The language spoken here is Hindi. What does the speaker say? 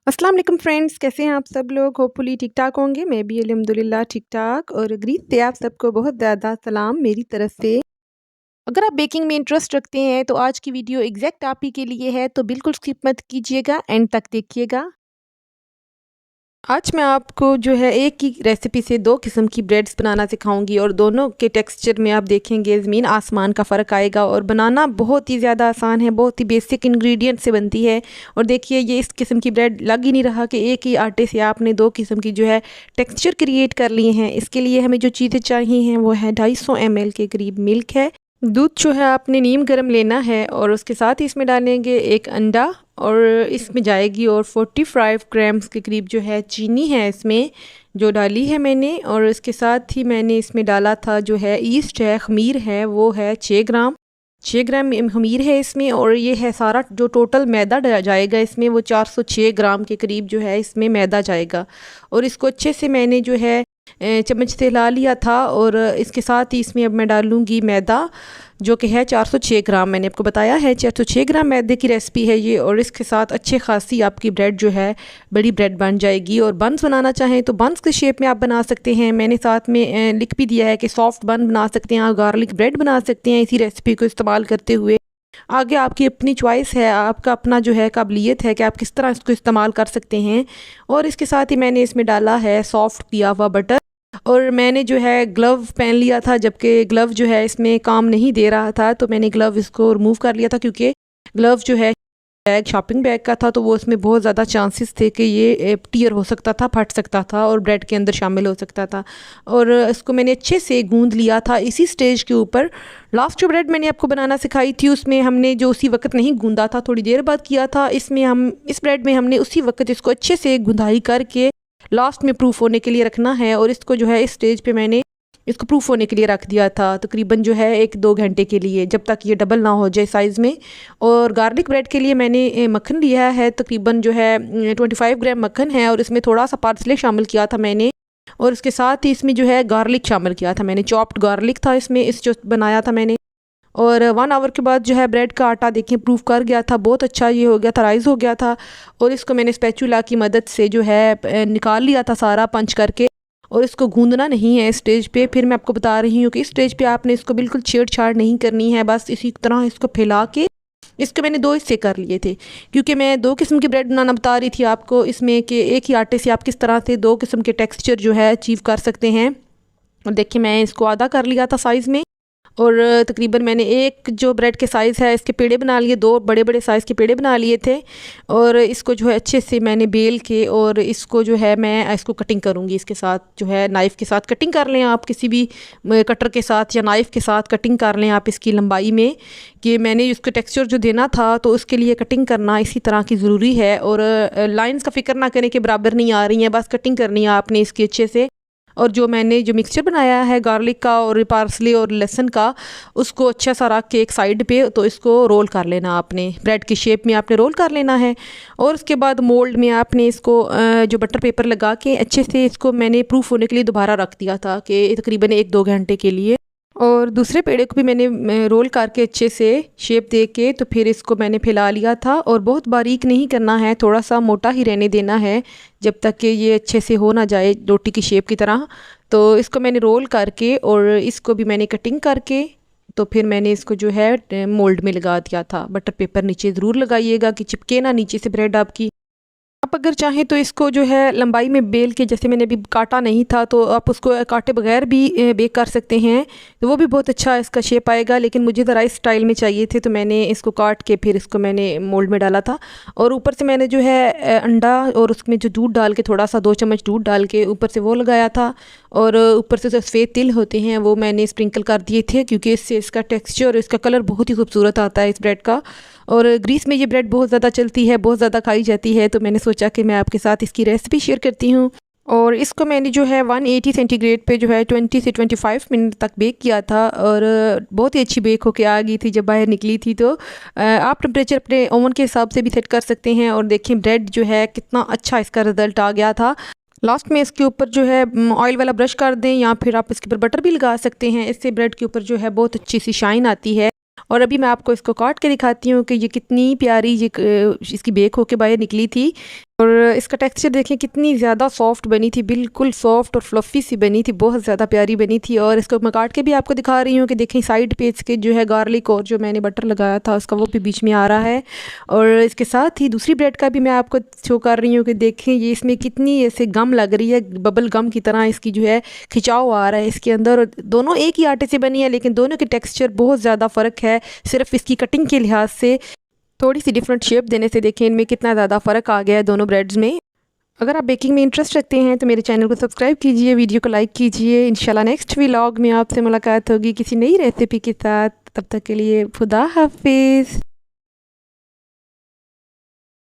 अस्सलाम वालेकुम फ्रेंड्स, कैसे हैं आप सब लोग? होपफुली ठीक ठाक होंगे। मैं भी अल्हम्दुलिल्लाह ठीक ठाक और ग्रीस से आप सबको बहुत ज़्यादा सलाम मेरी तरफ से। अगर आप बेकिंग में इंटरेस्ट रखते हैं तो आज की वीडियो एग्जैक्ट आप ही के लिए है, तो बिल्कुल स्किप मत कीजिएगा, एंड तक देखिएगा। आज मैं आपको जो है एक ही रेसिपी से दो किस्म की ब्रेड्स बनाना सिखाऊंगी और दोनों के टेक्सचर में आप देखेंगे ज़मीन आसमान का फ़र्क आएगा और बनाना बहुत ही ज़्यादा आसान है, बहुत ही बेसिक इंग्रेडिएंट से बनती है। और देखिए ये इस किस्म की ब्रेड लग ही नहीं रहा कि एक ही आटे से आपने दो किस्म की जो है टेक्सचर क्रिएट कर लिए हैं। इसके लिए हमें जो चीज़ें चाहिए हैं वो है 250 ml के करीब मिल्क है। दूध जो है आपने नीम गर्म लेना है और उसके साथ ही इसमें डालेंगे एक अंडा और इसमें जाएगी और 45 ग्राम्स के करीब जो है चीनी है इसमें जो डाली है मैंने। और इसके साथ ही मैंने इसमें डाला था जो है ईस्ट है, खमीर है, वो है 6 ग्राम खमीर है इसमें। और ये है सारा जो टोटल मैदा जाएगा इसमें वो 406 ग्राम के करीब जो है इसमें मैदा जाएगा। और इसको अच्छे से मैंने जो है चम्मच से हिला लिया था। और इसके साथ ही इसमें अब मैं डालूँगी मैदा जो कि है 406 ग्राम, मैंने आपको बताया है 406 ग्राम मैदे की रेसिपी है ये। और इसके साथ अच्छे खासी आपकी ब्रेड जो है बड़ी ब्रेड बन जाएगी। और बंस बनाना चाहें तो बंस के शेप में आप बना सकते हैं। मैंने साथ में लिख भी दिया है कि सॉफ्ट बन बना सकते हैं, आप गार्लिक ब्रेड बना सकते हैं इसी रेसिपी को इस्तेमाल करते हुए। आगे आपकी अपनी चॉइस है, आपका अपना जो है काबिलियत है कि आप किस तरह इसको इस्तेमाल कर सकते हैं। और इसके साथ ही मैंने इसमें डाला है सॉफ्ट किया हुआ बटर। और मैंने जो है ग्लव पहन लिया था, जबकि ग्लव जो है इसमें काम नहीं दे रहा था, तो मैंने ग्लव इसको रिमूव कर लिया था क्योंकि ग्लव जो है बैग शॉपिंग बैग का था, तो वो उसमें बहुत ज़्यादा चांसेस थे कि ये टीयर हो सकता था, फट सकता था और ब्रेड के अंदर शामिल हो सकता था। और इसको मैंने अच्छे से गूंद लिया था इसी स्टेज के ऊपर। लास्ट जो ब्रेड मैंने आपको बनाना सिखाई थी उसमें हमने जो उसी वक्त नहीं गूंदा था, थोड़ी देर बाद किया था। इसमें हम इस ब्रेड में हमने उसी वक्त इसको अच्छे से गुंदाई करके लास्ट में प्रूफ होने के लिए रखना है। और इसको जो है इस स्टेज पे मैंने इसको प्रूफ होने के लिए रख दिया था तकरीबन जो है 1-2 घंटे के लिए, जब तक ये डबल ना हो जाए साइज़ में। और गार्लिक ब्रेड के लिए मैंने मक्खन लिया है, तकरीबन जो है 25 ग्राम मक्खन है और इसमें थोड़ा सा पार्सले शामिल किया था मैंने। और इसके साथ ही इसमें जो है गार्लिक शामिल किया था मैंने, चॉप्ड गार्लिक था इसमें, इस जो बनाया था मैंने। और 1 आवर के बाद जो है ब्रेड का आटा देखें प्रूफ कर गया था, बहुत अच्छा ये हो गया था, राइज़ हो गया था। और इसको मैंने स्पैचुला की मदद से जो है निकाल लिया था सारा पंच करके। और इसको गूंदना नहीं है इस स्टेज पे। फिर मैं आपको बता रही हूँ कि इस स्टेज पे आपने इसको बिल्कुल छेड़छाड़ नहीं करनी है, बस इसी तरह इसको फैला के इसको मैंने 2 हिस्से कर लिए थे क्योंकि मैं 2 किस्म की ब्रेड बनाना बता रही थी आपको इसमें कि एक ही आटे से आप किस तरह से 2 किस्म के टेक्सचर जो है अचीव कर सकते हैं। और देखिए मैं इसको आधा कर लिया था साइज़ में। और तकरीबन मैंने एक जो ब्रेड के साइज़ है इसके पेड़े बना लिए, 2 बड़े बड़े साइज़ के पेड़े बना लिए थे। और इसको जो है अच्छे से मैंने बेल के और इसको जो है मैं इसको कटिंग करूँगी, इसके साथ जो है नाइफ़ के साथ कटिंग कर लें आप, किसी भी कटर के साथ या नाइफ़ के साथ कटिंग कर लें आप इसकी लंबाई में, कि मैंने इसको टेक्सचर जो देना था तो उसके लिए कटिंग करना इसी तरह की ज़रूरी है। और लाइंस का फ़िक्र ना करें कि बराबर नहीं आ रही हैं, बस कटिंग करनी है आपने इसकी अच्छे से। और जो मैंने जो मिक्सचर बनाया है गार्लिक का और पार्सले और लहसुन का, उसको अच्छा सा रख के एक साइड पे तो इसको रोल कर लेना आपने, ब्रेड की शेप में आपने रोल कर लेना है। और उसके बाद मोल्ड में आपने इसको जो बटर पेपर लगा के अच्छे से इसको मैंने प्रूफ होने के लिए दोबारा रख दिया था कि तकरीबन 1-2 घंटे के लिए। और दूसरे पेड़े को भी मैंने रोल करके अच्छे से शेप दे के तो फिर इसको मैंने फैला लिया था। और बहुत बारीक नहीं करना है, थोड़ा सा मोटा ही रहने देना है जब तक कि ये अच्छे से हो ना जाए रोटी की शेप की तरह। तो इसको मैंने रोल करके और इसको भी मैंने कटिंग करके तो फिर मैंने इसको जो है मोल्ड में लगा दिया था। बटर पेपर नीचे ज़रूर लगाइएगा कि चिपके ना नीचे से ब्रेड आपकी। आप अगर चाहें तो इसको जो है लंबाई में बेल के, जैसे मैंने अभी काटा नहीं था तो आप उसको काटे बगैर भी बेक कर सकते हैं, तो वो भी बहुत अच्छा इसका शेप आएगा। लेकिन मुझे ज़रा इस स्टाइल में चाहिए थे तो मैंने इसको काट के फिर इसको मैंने मोल्ड में डाला था। और ऊपर से मैंने जो है अंडा और उसमें जो दूध डाल के थोड़ा सा 2 चम्मच दूध डाल के ऊपर से वो लगाया था। और ऊपर से जो सफ़ेद तिल होते हैं वो मैंने स्प्रिंकल कर दिए थे क्योंकि इससे इसका टेक्स्चर और इसका कलर बहुत ही खूबसूरत आता है इस ब्रेड का। और ग्रीस में ये ब्रेड बहुत ज़्यादा चलती है, बहुत ज़्यादा खाई जाती है, तो मैंने सोचा कि मैं आपके साथ इसकी रेसिपी शेयर करती हूँ। और इसको मैंने जो है 180 सेंटीग्रेड पे जो है 20 से 25 मिनट तक बेक किया था। और बहुत ही अच्छी बेक होके आ गई थी जब बाहर निकली थी। तो आप टेम्परेचर अपने ओवन के हिसाब से भी सेट कर सकते हैं। और देखें ब्रेड जो है कितना अच्छा इसका रिज़ल्ट आ गया था। लास्ट में इसके ऊपर जो है ऑयल वाला ब्रश कर दें या फिर आप इसके ऊपर बटर भी लगा सकते हैं, इससे ब्रेड के ऊपर जो है बहुत अच्छी सी शाइन आती है। और अभी मैं आपको इसको काट के दिखाती हूँ कि ये कितनी प्यारी ये इसकी बेक होके बाहर निकली थी। और इसका टेक्सचर देखें कितनी ज़्यादा सॉफ्ट बनी थी, बिल्कुल सॉफ्ट और फ्लफ़ी सी बनी थी, बहुत ज़्यादा प्यारी बनी थी। और इसको मैं काट के भी आपको दिखा रही हूँ कि देखें साइड पे इसके जो है गार्लिक और जो मैंने बटर लगाया था उसका वो भी बीच में आ रहा है। और इसके साथ ही दूसरी ब्रेड का भी मैं आपको शो कर रही हूँ कि देखें ये इसमें कितनी ऐसे गम लग रही है, बबल गम की तरह इसकी जो है खिंचाव आ रहा है इसके अंदर। और दोनों एक ही आटे से बनी है लेकिन दोनों के टेक्सचर बहुत ज़्यादा फ़र्क है, सिर्फ इसकी कटिंग के लिहाज से थोड़ी सी डिफरेंट शेप देने से देखें इनमें कितना ज़्यादा फ़र्क आ गया है दोनों ब्रेड्स में। अगर आप बेकिंग में इंटरेस्ट रखते हैं तो मेरे चैनल को सब्सक्राइब कीजिए, वीडियो को लाइक कीजिए। इंशाल्लाह नेक्स्ट व्लॉग में आपसे मुलाकात होगी किसी नई रेसिपी के साथ। तब तक के लिए खुदा हाफिज़।